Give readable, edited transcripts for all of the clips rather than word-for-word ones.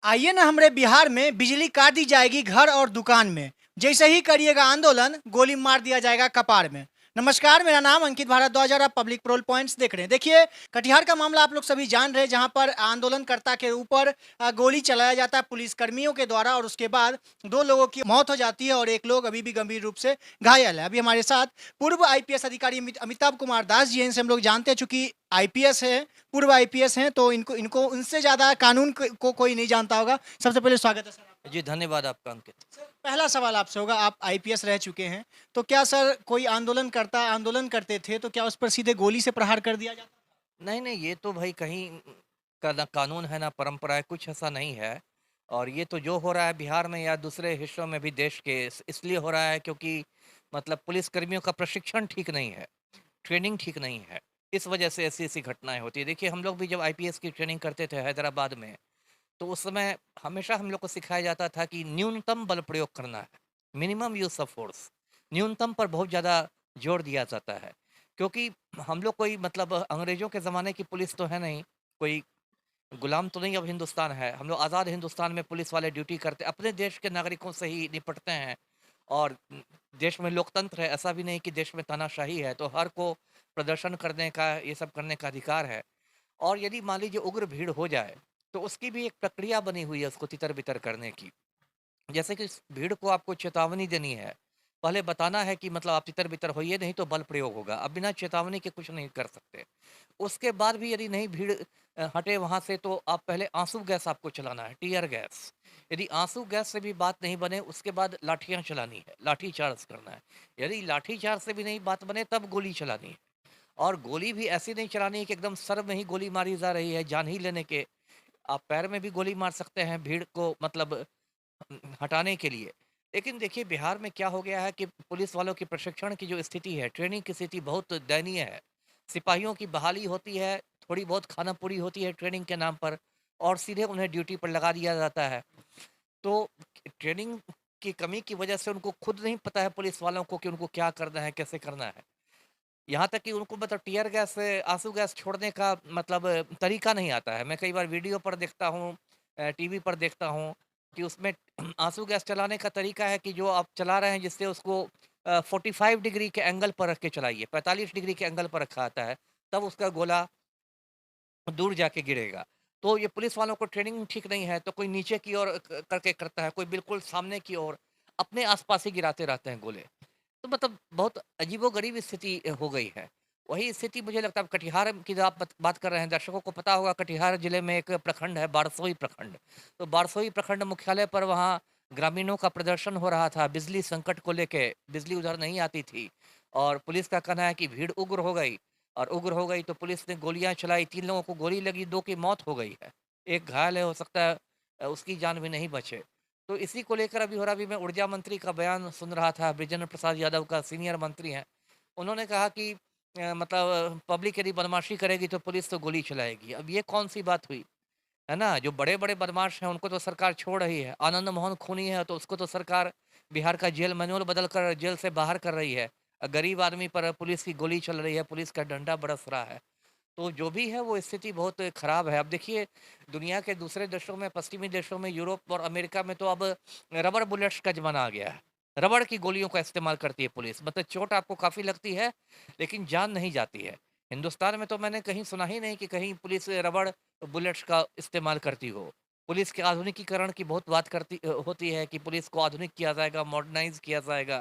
आइए ना हमारे बिहार में बिजली काट दी जाएगी घर और दुकान में। जैसे ही करिएगा आंदोलन, गोली मार दिया जाएगा कपार में। नमस्कार, मेरा नाम अंकित भारद्वाज और आप पब्लिक प्रोल पॉइंट्स देख रहे हैं। देखिए, कटिहार का मामला आप लोग सभी जान रहे हैं, जहां पर आंदोलनकर्ता के ऊपर गोली चलाया जाता है पुलिसकर्मियों के द्वारा, और उसके बाद 2 लोगों की मौत हो जाती है और 1 लोग अभी भी गंभीर रूप से घायल है। अभी हमारे साथ पूर्व आईपीएस अधिकारी अमिताभ कुमार दास जी हैं। इनसे हम लोग जानते हैं, चूंकि आईपीएस है, पूर्व आईपीएस हैं, तो इनको इनको उनसे ज़्यादा कानून को कोई नहीं जानता होगा। सबसे पहले स्वागत है सर आपका। जी, धन्यवाद आपका अंकित। सर, पहला सवाल आपसे होगा, आप आईपीएस रह चुके हैं, तो क्या सर कोई आंदोलन करते थे तो क्या उस पर सीधे गोली से प्रहार कर दिया जाता? नहीं, नहीं, ये तो भाई कहीं का ना कानून है, ना परंपरा है, कुछ ऐसा नहीं है। और ये तो जो हो रहा है बिहार में या दूसरे हिस्सों में भी देश के इसलिए हो रहा है क्योंकि मतलब पुलिसकर्मियों का प्रशिक्षण ठीक नहीं है, ट्रेनिंग ठीक नहीं है। इस वजह से ऐसी-ऐसी घटनाएँ होती हैं। देखिए, हम लोग भी जब आईपीएस की ट्रेनिंग करते थे हैदराबाद में, तो उस समय हमेशा हम लोग को सिखाया जाता था कि न्यूनतम बल प्रयोग करना है, मिनिमम यूज़ ऑफ फ़ोर्स। न्यूनतम पर बहुत ज़्यादा जोर दिया जाता है, क्योंकि हम लोग कोई मतलब अंग्रेज़ों के ज़माने की पुलिस तो है नहीं, कोई गुलाम तो नहीं अब हिंदुस्तान है। हम लोग आज़ाद हिंदुस्तान में पुलिस वाले ड्यूटी करते अपने देश के नागरिकों से ही निपटते हैं। और देश में लोकतंत्र है, ऐसा भी नहीं कि देश में तानाशाही है, तो हर को प्रदर्शन करने का, ये सब करने का अधिकार है। और यदि मान लीजिए उग्र भीड़ हो जाए, तो उसकी भी एक प्रक्रिया बनी हुई है उसको तितर-बितर करने की। जैसे कि इस भीड़ को आपको चेतावनी देनी है। पहले बताना है कि मतलब आप तितर-बितर होइए, नहीं तो बल प्रयोग होगा। अब बिना चेतावनी के कुछ नहीं कर सकते। उसके बाद भी यदि नहीं भीड़ हटे वहाँ से, तो आप पहले आँसू गैस आपको चलाना है, टियर गैस। यदि आँसू गैस से भी बात नहीं बने, उसके बाद लाठियाँ चलानी है, लाठी चार्ज करना है। यदि लाठी चार्ज से भी नहीं बात बने, तब गोली चलानी है। और गोली भी ऐसी नहीं चलानी है कि एकदम सर में ही गोली मारी जा रही है जान ही लेने के। आप पैर में भी गोली मार सकते हैं भीड़ को मतलब हटाने के लिए। लेकिन देखिए बिहार में क्या हो गया है कि पुलिस वालों की प्रशिक्षण की जो स्थिति है, ट्रेनिंग की स्थिति बहुत दयनीय है। सिपाहियों की बहाली होती है, थोड़ी बहुत खाना-पूरी होती है ट्रेनिंग के नाम पर और सीधे उन्हें ड्यूटी पर लगा दिया जाता है। तो ट्रेनिंग की कमी की वजह से उनको खुद नहीं पता है पुलिस वालों को कि उनको क्या करना है, कैसे करना है। यहाँ तक कि उनको मतलब टियर गैस से आँसू गैस छोड़ने का मतलब तरीका नहीं आता है। मैं कई बार वीडियो पर देखता हूँ टीवी पर देखता हूँ कि उसमें आँसू गैस चलाने का तरीका है कि जो आप चला रहे हैं जिससे उसको 45 डिग्री के एंगल पर रख के चलाइए, 45 डिग्री के एंगल पर रखा आता है, तब उसका गोला दूर जाके गिरेगा। तो ये पुलिस वालों को ट्रेनिंग ठीक नहीं है, तो कोई नीचे की ओर करके करता है, कोई बिल्कुल सामने की ओर, अपने आस-पास ही गिराते रहते हैं गोले। तो मतलब बहुत अजीबो-गरीब स्थिति हो गई है। वही स्थिति मुझे लगता है अब कटिहार की जो आप बात कर रहे हैं, दर्शकों को पता होगा कटिहार जिले में एक प्रखंड है बारसोई प्रखंड। तो बारसोई प्रखंड मुख्यालय पर वहाँ ग्रामीणों का प्रदर्शन हो रहा था बिजली संकट को लेके, बिजली उधर नहीं आती थी और पुलिस का कहना है कि भीड़ उग्र हो गई और उग्र हो गई तो पुलिस ने गोलियाँ चलाई, 3 लोगों को गोली लगी, 2 की मौत हो गई है। एक घायल है, हो सकता है उसकी जान भी नहीं बचे। तो इसी को लेकर अभी हो रहा, अभी मैं ऊर्जा मंत्री का बयान सुन रहा था, बृजेंद्र प्रसाद यादव का, सीनियर मंत्री हैं। उन्होंने कहा कि मतलब पब्लिक यदि बदमाशी करेगी तो पुलिस तो गोली चलाएगी। अब ये कौन-सी बात हुई, है ना? जो बड़े-बड़े बदमाश हैं उनको तो सरकार छोड़ रही है। आनंद मोहन खूनी है तो उसको तो सरकार बिहार का जेल मैनुअल बदल कर जेल से बाहर कर रही है। गरीब आदमी पर पुलिस की गोली चल रही है, पुलिस का डंडा बरस रहा है। तो जो भी है वो स्थिति बहुत खराब है। अब देखिए दुनिया के दूसरे देशों में, पश्चिमी देशों में, यूरोप और अमेरिका में तो अब रबर बुलेट्स का ज़माना आ गया है। रबड़ की गोलियों का इस्तेमाल करती है पुलिस। मतलब चोट आपको काफ़ी लगती है, लेकिन जान नहीं जाती है। हिंदुस्तान में तो मैंने कहीं सुना ही नहीं कि कहीं पुलिस रबड़ बुलेट्स का इस्तेमाल करती हो। पुलिस के आधुनिकीकरण की बहुत बात होती है कि पुलिस को आधुनिक किया जाएगा, मॉडर्नाइज़ किया जाएगा।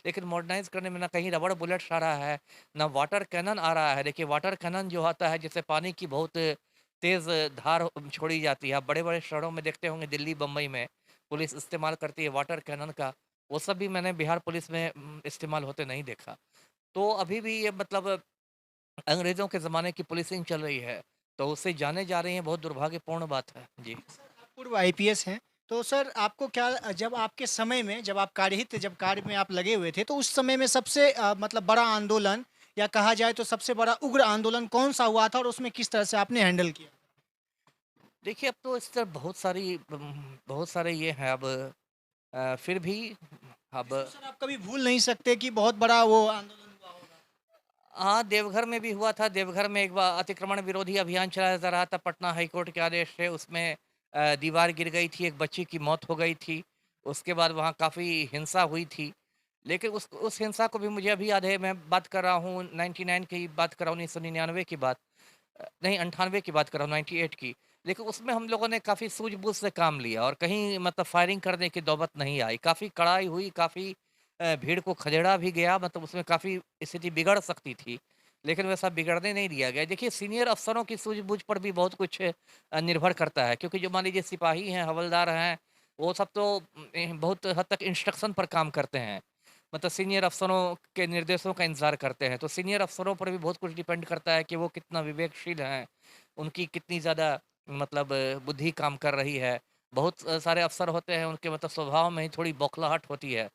लेकिन मॉडर्नाइज़ करने में ना कहीं रबड़ बुलेट्स आ रहा है, ना वाटर कैनन आ रहा है। देखिए वाटर कैनन जो आता है जिससे पानी की बहुत तेज़ धार छोड़ी जाती है। आप बड़े-बड़े शहरों में देखते होंगे दिल्ली, बम्बई में पुलिस इस्तेमाल करती है वाटर कैनन का। वो सब भी मैंने बिहार पुलिस में इस्तेमाल होते नहीं देखा। तो अभी भी ये मतलब अंग्रेज़ों के ज़माने की पुलिसिंग चल रही है। तो उससे जाने जा रही हैं, बहुत दुर्भाग्यपूर्ण बात है। जी। सर, आप पूर्व आईपीएस हैं, तो सर आपको क्या जब आपके समय में, जब आप कार्यहित थे, जब कार्य में आप लगे हुए थे, तो उस समय में सबसे मतलब बड़ा आंदोलन, या कहा जाए तो सबसे बड़ा उग्र आंदोलन कौन-सा हुआ था और उसमें किस तरह से आपने हैंडल किया? देखिए अब तो इस तरह बहुत सारे ये हैं अब फिर भी अब इसको सर आप कभी भूल नहीं सकते कि बहुत बड़ा वो आंदोलन हुआ होगा। हाँ, देवघर में भी हुआ था। देवघर में एक बार अतिक्रमण विरोधी अभियान चलाया जा रहा था, पटना हाई कोर्ट के आदेश से। उसमें दीवार गिर गई थी, एक बच्ची की मौत हो गई थी। उसके बाद वहाँ काफ़ी हिंसा हुई थी। लेकिन उस हिंसा को भी मुझे अभी याद है, मैं बात कर रहा हूँ 99 की बात कर रहा हूँ, 1999 की बात नहीं 98 की बात कर रहा हूँ, 98 की। लेकिन उसमें हम लोगों ने काफ़ी सूझबूझ से काम लिया और कहीं मतलब फायरिंग करने की नौबत नहीं आई। काफ़ी कड़ाई हुई, काफ़ी भीड़ को खदेड़ा भी गया, मतलब उसमें काफ़ी स्थिति बिगड़ सकती थी, लेकिन वैसा बिगड़ने नहीं दिया गया। देखिए सीनियर अफ़सरों की सूझबूझ पर भी बहुत कुछ निर्भर करता है, क्योंकि जो मान लीजिए सिपाही हैं, हवलदार हैं, वो सब तो बहुत हद तक इंस्ट्रक्शन पर काम करते हैं। मतलब सीनियर अफ़सरों के निर्देशों का इंतज़ार करते हैं, तो सीनियर अफ़सरों पर भी बहुत कुछ डिपेंड करता है कि वो कितना विवेकशील हैं, उनकी कितनी ज़्यादा मतलब बुद्धि काम कर रही है। बहुत सारे अफ़सर होते हैं, उनके मतलब स्वभाव में ही थोड़ी बौखलाहट होती है।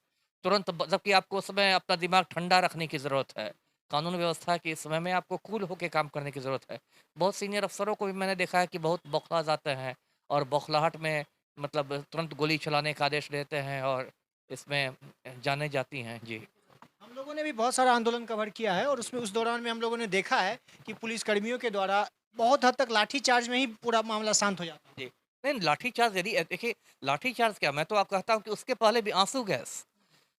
तुरंत जबकि आपको उस समय अपना दिमाग ठंडा रखने की ज़रूरत है। कानून व्यवस्था के समय में आपको कूल होके काम करने की ज़रूरत है। बहुत सीनियर अफ़सरों को भी मैंने देखा है कि बहुत बौखला जाते हैं और बौखलाहट में मतलब तुरंत गोली चलाने का आदेश देते हैं और इसमें जानें जाती हैं। जी। हम लोगों ने भी बहुत सारा आंदोलन कवर किया है और उसमें उस दौरान में हम लोगों ने देखा है कि पुलिस कर्मियों के द्वारा बहुत हद तक लाठी चार्ज में ही पूरा मामला शांत हो जाता है। जी। नहीं, लाठीचार्ज यदि देखिए लाठीचार्ज क्या, मैं तो आपको कहता हूँ कि उसके पहले भी आँसू गैस।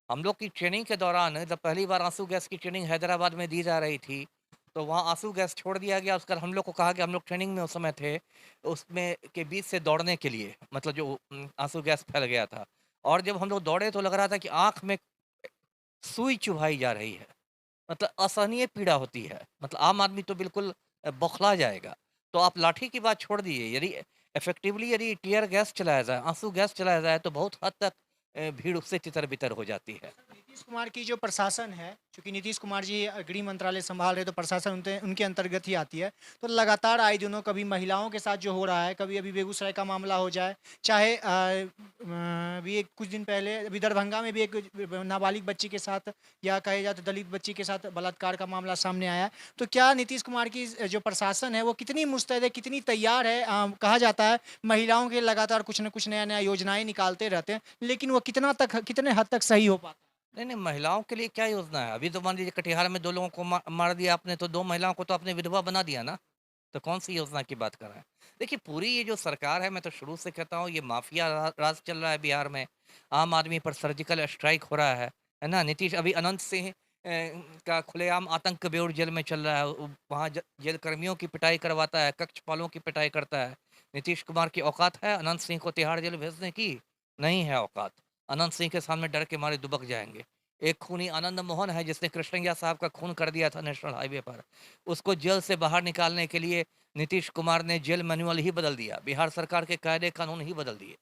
हम लोग की ट्रेनिंग के दौरान जब पहली बार आँसू गैस की ट्रेनिंग हैदराबाद में दी जा रही थी, तो वहाँ आँसू गैस छोड़ दिया गया। उसके बाद हम लोग को कहा गया, हम लोग ट्रेनिंग में उस समय थे, उसमें के बीच से दौड़ने के लिए, मतलब जो आँसू गैस फैल गया था। और जब हम लोग दौड़े तो लग रहा था कि आँख में सुई चुभाई जा रही है। मतलब असहनीय पीड़ा होती है। मतलब आम आदमी तो बिल्कुल बौखला जाएगा। तो आप लाठी की बात छोड़ दीजिए, यदि इफ़ेक्टिवली यदि टियर गैस चलाया जाए, आँसू गैस चलाया जाए, तो बहुत हद तक भीड़ उससे तितर-बितर हो जाती है। नीतीश कुमार की जो प्रशासन है, चूँकि नीतीश कुमार जी गृह मंत्रालय सँभाल रहे, तो प्रशासन उनके उनके अंतर्गत ही आती है। तो लगातार आए दिनों कभी महिलाओं के साथ जो हो रहा है, कभी अभी बेगूसराय का मामला हो जाए, चाहे अभी एक कुछ दिन पहले अभी दरभंगा में भी एक नाबालिग बच्ची के साथ या कहे जाए तो दलित बच्ची के साथ बलात्कार का मामला सामने आया है। तो क्या नीतीश कुमार की जो प्रशासन है, वो कितनी मुस्तैद है, कितनी तैयार है? कहा जाता है महिलाओं के लगातार कुछ न कुछ नया-नया योजनाएँ निकालते रहते हैं, लेकिन वो कितने हद तक सही हो पाता है? नहीं, नहीं, महिलाओं के लिए क्या योजना है? अभी तो मान लीजिए कटिहार में 2 लोगों को मार दिया आपने, तो 2 महिलाओं को तो आपने विधवा बना दिया ना। तो कौन-सी योजना की बात कर रहे हैं? देखिए, पूरी ये जो सरकार है, मैं तो शुरू से कहता हूँ, ये माफिया राज चल रहा है बिहार में। आम आदमी पर सर्जिकल स्ट्राइक हो रहा है ना? नीतीश अभी अनंत सिंह का खुलेआम आतंक बेऊर जेल में चल रहा है। वहाँ जेल कर्मियों की पिटाई करवाता है, कक्षपालों की पिटाई करता है। नीतीश कुमार की औकात है अनंत सिंह को तिहाड़ जेल भेजने की? नहीं है औकात। अनंत सिंह के सामने डर के मारे दुबक जाएँगे। एक खूनी आनंद मोहन है, जिसने कृष्णैया साहब का खून कर दिया था नेशनल हाईवे पर। उसको जेल से बाहर निकालने के लिए नीतीश कुमार ने जेल मैनुअल ही बदल दिया, बिहार सरकार के कायदे कानून ही बदल दिए।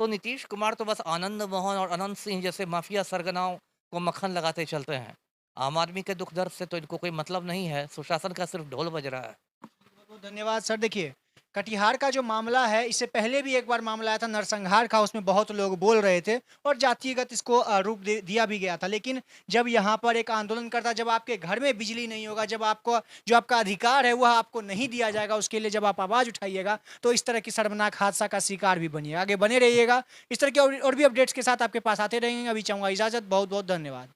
तो नीतीश कुमार तो बस आनंद मोहन और अनंत सिंह जैसे माफिया सरगनाओं को मक्खन लगाते चलते हैं। आम आदमी के दुख दर्द से तो इनको कोई मतलब नहीं है, सुशासन का सिर्फ ढोल बज रहा है। बहुत धन्यवाद सर। देखिए, कटिहार का जो मामला है, इससे पहले भी एक बार मामला आया था नरसंहार का, उसमें बहुत लोग बोल रहे थे और जातिगत इसको रूप दिया भी गया था। लेकिन जब यहाँ पर एक आंदोलनकर्ता, जब आपके घर में बिजली नहीं होगा, जब आपको जो आपका अधिकार है वह आपको नहीं दिया जाएगा, उसके लिए जब आप आवाज़ उठाइएगा, तो इस तरह की शर्मनाक हादसा का शिकार भी बनिएगा। आगे बने रहिएगा, इस तरह के और भी अपडेट्स के साथ आपके पास आते रहेंगे। अभी चाहूँगा इजाज़त। बहुत बहुत धन्यवाद।